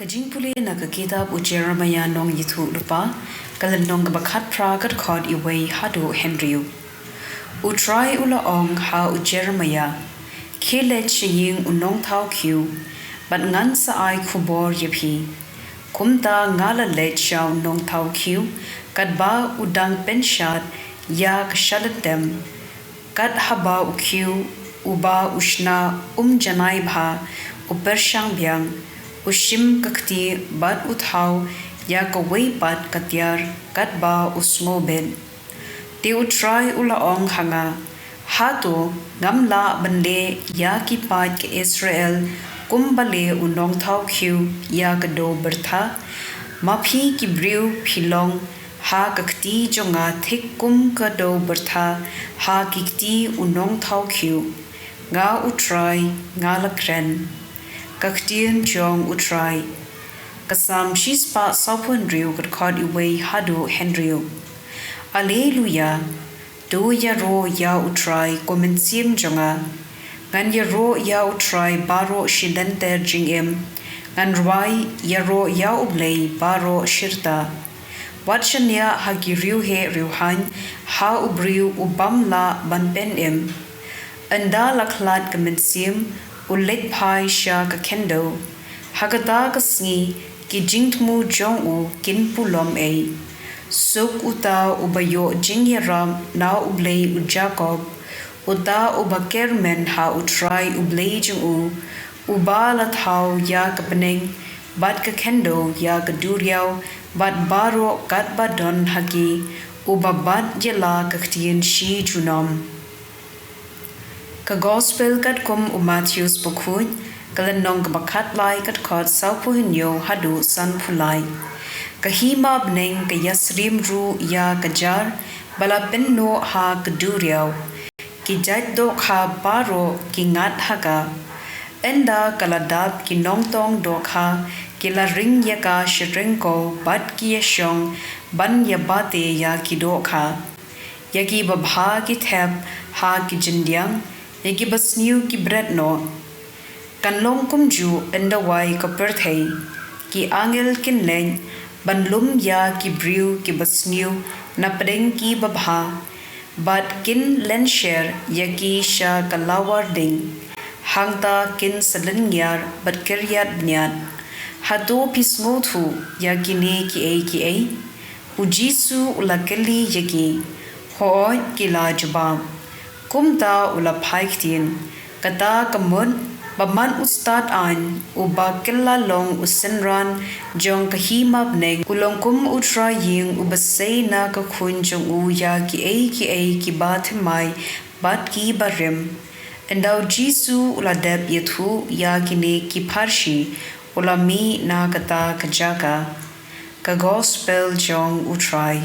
jingpule na kitab Jeremiah nong yithu lupa kalan nong bakhat pra kat khod iway hadu Henryu utrai ula ong ha Jeremiah khile chiying unong thau kyu bat ngan sa ai khubor yepi kumta ngala le chaw nong thau kyu kat ba udang penshat ya kshaladem kat haba ukyu uba ushna janai bha upershang byang ushim kakti bat uthau ya kaway bat katyar kat ba usmo ben te utrai ula ong hanga hato ngamla bande ya ki pat ke Israel kumbale unong thau kyu ya kado bertha maphi ki briu philong ha kakti jonga thik kum kado bertha ha kikti unong thau kyu nga utrai nga lakren ktien jong utrai kasam shispa sapun riu kat khod iway hadu Henryu Alleluia do ya ro ya utrai komensim jonga ngan ya ro ya utrai baro shidenter jingem ngan rwai ya ro ya Blei baro shirta watchania hagiriu he riuhan ha ubriu ubamla banpen anda laklat komensim ulet pai sha ka kendo hagata kasngi ki jingtmu jong u kin pulom sok uta ubayo jingyaram na Blei u Jacob uta ubakermen ha utrai Blei jung uba lathau ya kapeneng bat ka kendo ya kaduriao bat baro kat badon hagi ubabat jela ktien shi junom ka gospel kat kum Matthews bukhuj kalan nong bakhat lai kat khot saupuhinyo hadu san phulai kahima bneng ka yasrim ru ya kajar bala penno ha kaduriao ki jat do kha baro ki ngat haga enda kaladab ki nongtong do kha ki la ring ya ka shrenko bat ki yashong ban ya bate ya ki do kha yaki babha ki thep ha ki jindyang yaki basniu ki bread no kanlong kumju enda wai ka perthei ki angel kin leng banlum ya ki briu ki basniu na preng ki babha bat kin lenshare yaki sha kalawar ding hangta kin salingyar bat kiryat bnyat hado pisngo thu yaki ne ki a ujisu ulakeli yaki ho ki la jabam kumta ula phaiktin kata kamon Baman ustad an uba killa long usenran jong kahima bneg kulongkum utra ying ubasay na kakhun jong uya ki a ki bathmai bat ki barim endaw jisu uladeb yathu ya kine ki parshi ulami na kata kajaga ka gospel jong utrai